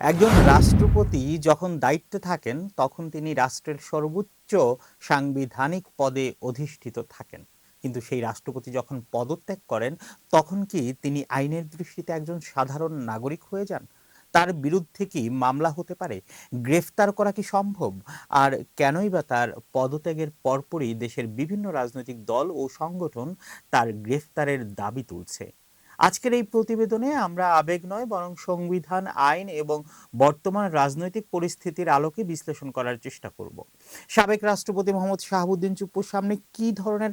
একজন রাষ্ট্রপতি যখন দায়িত্বে থাকেন তখন তিনি রাষ্ট্রের সর্বোচ্চ সাংবিধানিক পদে অধিষ্ঠিত থাকেন। কিন্তু সেই রাষ্ট্রপতি যখন পদত্যাগ করেন তখন কি তিনি আইনের দৃষ্টিতে একজন সাধারণ নাগরিক হয়ে যান? তার বিরুদ্ধে কি মামলা হতে পারে? গ্রেফতার করা কি সম্ভব? আর কেনই বা তার পদত্যাগের পরপরই দেশের বিভিন্ন রাজনৈতিক দল ও সংগঠন তার গ্রেফতারের দাবি তুলছে? আজকের এই প্রতিবেদনে আমরা আবেগ নয় বরং সংবিধান, আইন এবং বর্তমান রাজনৈতিক পরিস্থিতির আলোকে বিশ্লেষণ করার চেষ্টা করব। সাবেক রাষ্ট্রপতি মোহাম্মদ শাহাবুদ্দিন চুপ্পুর সামনে কি ধরনের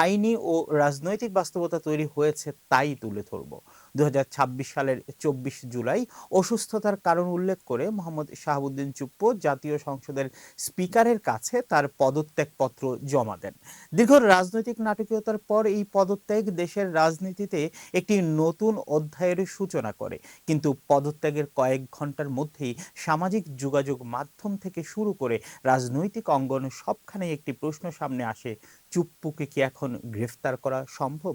আইনি ও রাজনৈতিক বাস্তবতা তৈরি হয়েছে তাই তুলে ধরব। 2026 সালের 24 জুলাই অসুস্থতার কারণ উল্লেখ করে মোহাম্মদ শাহাবুদ্দিন চুপ্পু জাতীয় সংসদের স্পিকারের কাছে তার পদত্যাগপত্র জমা দেন। দীর্ঘ রাজনৈতিক নাটকীয়তার পর এই পদত্যাগ দেশের রাজনীতিতে একটি নতুন অধ্যায়ের সূচনা করে। কিন্তু পদত্যাগের কয়েক ঘন্টার মধ্যেই সামাজিক যোগাযোগ মাধ্যম থেকে শুরু করে রাজনৈতিক অঙ্গন সবখানে একটি প্রশ্ন সামনে আসে: চুপ্পুকে কি এখন গ্রেফতার করা সম্ভব?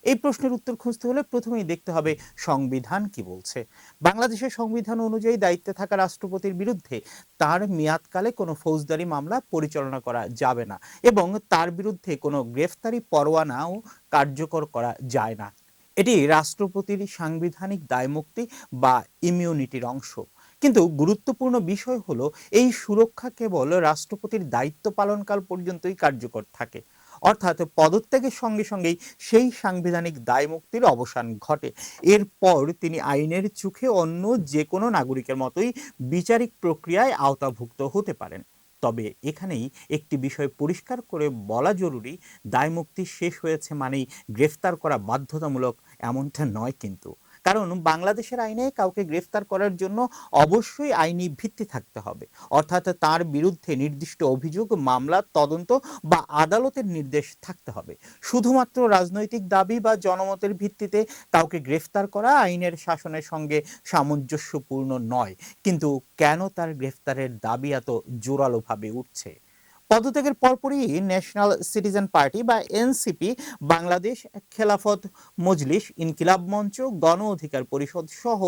এই প্রশ্নের উত্তর খুঁজতে হলে প্রথমেই দেখতে হবে সংবিধান কি বলছে। বাংলাদেশের সংবিধান অনুযায়ী দায়িত্বে থাকা রাষ্ট্রপতির বিরুদ্ধে তার মেয়াদকালে কোনো ফৌজদারি মামলা পরিচালনা করা যাবে না এবং তার বিরুদ্ধে কোনো গ্রেফতারি পরোয়ানাও কার্যকর করা যায় না। এটি রাষ্ট্রপতির সাংবিধানিক দায়মুক্তি বা ইমিউনিটির অংশ। কিন্তু গুরুত্বপূর্ণ বিষয় হলো এই সুরক্ষা কেবল রাষ্ট্রপতির দায়িত্ব পালনকাল পর্যন্তই কার্যকর থাকে। অর্থাৎ পদত্যাগের সঙ্গে সঙ্গেই সেই সাংবিধানিক দায়মুক্তির অবসান ঘটে। এরপর তিনি আইনের চোখে অন্য যে কোনো নাগরিকের মতোই বিচারিক প্রক্রিয়ায় আওতাভুক্ত হতে পারেন। তবে এখানেই একটি বিষয় পরিষ্কার করে বলা জরুরি: দায়মুক্তি শেষ হয়েছে মানেই গ্রেফতার করা বাধ্যতামূলক এমনটা নয় কিন্তু। কারণ বাংলাদেশের আইনে কাউকে গ্রেফতার করার জন্য অবশ্যই আইনি ভিত্তি থাকতে হবে। অর্থাৎ তার বিরুদ্ধে নির্দিষ্ট অভিযোগ, মামলা, তদন্ত বা আদালতের নির্দেশ থাকতে হবে। শুধুমাত্র রাজনৈতিক দাবি বা জনমতের ভিত্তিতে কাউকে গ্রেফতার করা আইনের শাসনের সঙ্গে সামঞ্জস্যপূর্ণ নয়। কিন্তু কেন তার গ্রেফতারের দাবি এত জোরালোভাবে উঠছে? পদত্যাগের পরপরই ন্যাশনাল সিটিজেন পার্টি বা এনসিপি, বাংলাদেশ খেলাফত মজলিস, ইনকিলাব মঞ্চ, গণ অধিকার পরিষদ সহ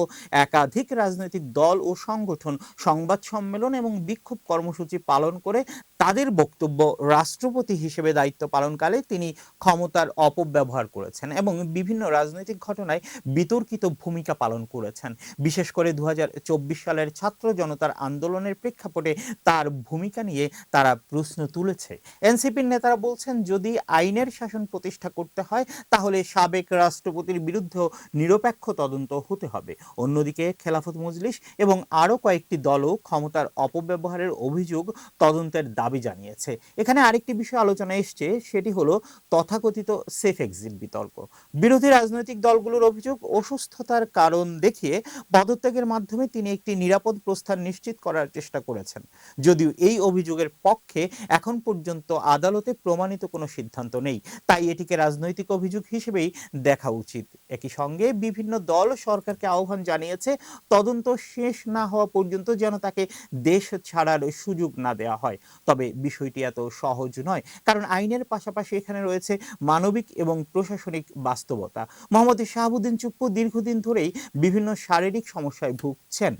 একাধিক রাজনৈতিক দল ও সংগঠন সংবাদ সম্মেলন এবং বিক্ষোভ কর্মসূচি পালন করে তাদের বক্তব্য, রাষ্ট্রপতি হিসেবে দায়িত্ব পালনকালে তিনি ক্ষমতার অপব্যবহার করেছেন এবং বিভিন্ন রাজনৈতিক ঘটনায় বিতর্কিত ভূমিকা পালন করেছেন। বিশেষ করে 2024 সালের ছাত্র জনতার আন্দোলনের প্রেক্ষাপটে তার ভূমিকা নিয়ে তারা প্রশ্ন তুলেছে। এনসিপির নেতারা বলছেন, যদি আইনের শাসন প্রতিষ্ঠা করতে হয় তাহলে সাবেক রাষ্ট্রপতির বিরুদ্ধেও নিরপেক্ষ তদন্ত হতে হবে। অন্যদিকে খেলাফত মজলিস এবং আরো কয়েকটি দলও ক্ষমতার অপব্যবহারের অভিযোগ তদন্তের দাবি জানিয়েছে। এখানে আরেকটি বিষয় আলোচনায় এসছে, সেটি হলো তথাকথিত সেফ এক্সিট বিতর্ক। বিরোধী রাজনৈতিক দলগুলোর অভিযোগ, অসুস্থতার কারণ দেখিয়ে পদত্যাগের মাধ্যমে তিনি একটি নিরাপদ প্রস্থান নিশ্চিত করার চেষ্টা করেছেন। যদিও এই অভিযোগের পক্ষে এখন পর্যন্ত আদালতে প্রমাণিত কোনো সিদ্ধান্ত নেই, তাই এটিকে রাজনৈতিক অভিযোগ হিসেবেই দেখা উচিত। একই সঙ্গে বিভিন্ন দল সরকারকে আহ্বান জানিয়েছে, তদন্ত শেষ না হওয়া পর্যন্ত যেন তাকে দেশ ছাড়ার সুযোগ না দেওয়া হয়। তবে বিষয়টি এত সহজ নয়, কারণ আইনের পাশাপাশি এখানে রয়েছে মানবিক এবং প্রশাসনিক বাস্তবতা। মোহাম্মদ শাহাবুদ্দিন চুপ্পু দীর্ঘদিন ধরেই বিভিন্ন শারীরিক সমস্যায় ভুগছেন।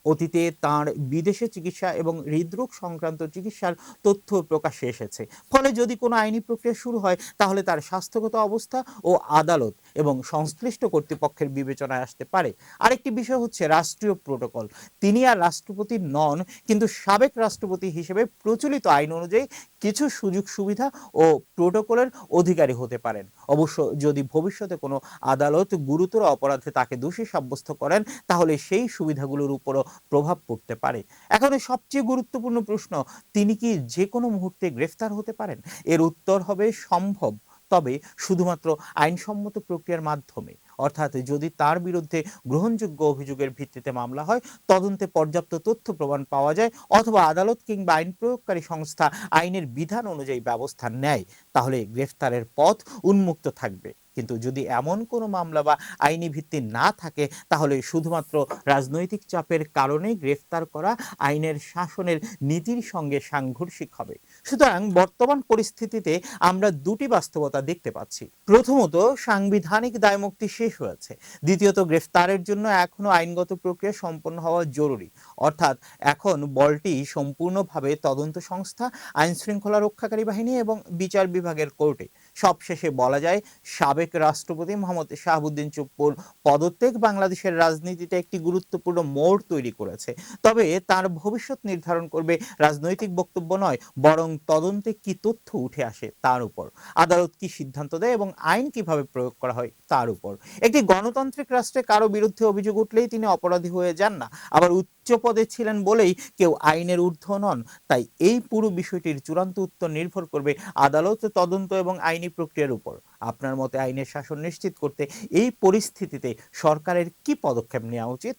অতীতে তার বিদেশে চিকিৎসা এবং হৃদরোগ সংক্রান্ত চিকিৎসার তথ্য প্রকাশ্যে এসেছে। ফলে যদি কোনো আইনি প্রক্রিয়া শুরু হয় তাহলে তার স্বাস্থ্যগত অবস্থা ও আদালত এবং সংশ্লিষ্ট কর্তৃপক্ষের বিবেচনায় আসতে পারে। আরেকটি বিষয় হচ্ছে রাষ্ট্রীয় প্রোটোকল। তিনি আর রাষ্ট্রপতি নন, কিন্তু সাবেক রাষ্ট্রপতি হিসেবে প্রচলিত আইন অনুযায়ী কিছু সুযোগ সুবিধা ও প্রোটোকলের অধিকারী হতে পারেন। অবশ্য যদি ভবিষ্যতে কোনো আদালত গুরুতর অপরাধে তাকে দোষী সাব্যস্ত করেন তাহলে সেই সুবিধাগুলোর উপরও প্রভাব পড়তে পারে। এখন সবচেয়ে গুরুত্বপূর্ণ প্রশ্ন, তিনি কি যে কোনো মুহূর্তে গ্রেফতার হতে পারেন? এর উত্তর হবে সম্ভব, তবে শুধুমাত্র আইনসম্মত প্রক্রিয়ার মাধ্যমে। অর্থাৎ যদি তার বিরুদ্ধে গ্রহণযোগ্য অভিযোগের ভিত্তিতে মামলা হয়, তদন্তে পর্যাপ্ত তথ্য প্রমাণ পাওয়া যায়, অথবা আদালত কিংবা আইন প্রয়োগকারী সংস্থা আইনের বিধান অনুযায়ী ব্যবস্থা নেয়, তাহলে গ্রেফতারের পথ উন্মুক্ত থাকবে। কিন্তু যদি এমন কোনো মামলা বা আইনি ভিত্তি না থাকে, তাহলে শুধুমাত্র রাজনৈতিক চাপের কারণে গ্রেফতার করা আইনের শাসনের নীতির সঙ্গে সাংঘর্ষিক হবে। সুতরাং বর্তমান পরিস্থিতিতে আমরা দুটি বাস্তবতা দেখতে পাচ্ছি। প্রথমত, সাংবিধানিক দায়মুক্তি শেষ হয়েছে। দ্বিতীয়ত, গ্রেফতারের জন্য এখনো আইনগত প্রক্রিয়া সম্পন্ন হওয়া জরুরি। অর্থাৎ এখন বলটি সম্পূর্ণভাবে তদন্ত সংস্থা, আইন শৃঙ্খলা রক্ষাকারী বাহিনী এবং বিচার বিভাগের কোর্টে। সবশেষে বলা যায়, সাবেক রাষ্ট্রপতি মোহাম্মদ শাহাবুদ্দিন চুপ্পুর পদত্যাগ বাংলাদেশের রাজনীতিতে একটি গুরুত্বপূর্ণ মোড় তৈরি করেছে। তবে তার ভবিষ্যৎ নির্ধারণ করবে রাজনৈতিক বক্তব্য নয়, বরং তদন্তে কি তথ্য উঠে আসে তার উপর, আদালত কি সিদ্ধান্ত দেয় এবং আইন কিভাবে প্রয়োগ করা হয় তার উপর। একটি গণতান্ত্রিক রাষ্ট্রে কারো বিরুদ্ধে অভিযোগ উঠলেই তিনি অপরাধী হয়ে যান না, আবার উচ্চ পদে ছিলেন বলেই কেউ আইনের ঊর্ধ্ব নন। তাই এই পুরো বিষয়টির চূড়ান্ত উত্তর নির্ভর করবে আদালত, তদন্ত এবং আইনি প্রক্রিয়ার উপর। আপনার মতে আইনের শাসন নিশ্চিত করতে এই পরিস্থিতিতে সরকারের কি পদক্ষেপ নেওয়া উচিত?